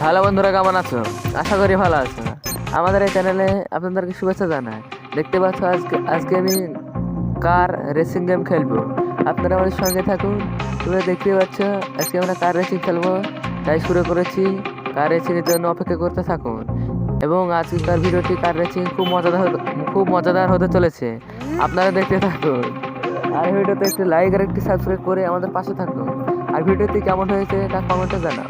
Hello বন্ধুরা, কেমন আছো? আশা করি ভালো আছো। আমাদের এই চ্যানেলে আপনাদেরকে শুভেচ্ছা জানাই। দেখতে পাচ্ছ আজকে আমি কার রেসিং গেম খেলবো। আপনারা আমাদের সঙ্গে থাকুন। তোমরা দেখতে পাচ্ছ আজকে আমরা কার রেসিং খেলবো, তাই শুরু করেছি। কার রেসিং এর জন্য অপেক্ষা করতে থাকুন। এবং আজকের ভিডিওটি কার রেসিং খুব মজাদার হতে চলেছে। আপনারা দেখতে থাকুন। আর ভিডিওতে একটি লাইক আর একটি সাবস্ক্রাইব করে আমাদের পাশে থাকুন। আর ভিডিওটি কেমন হয়েছে তা কমেন্টে জানাও।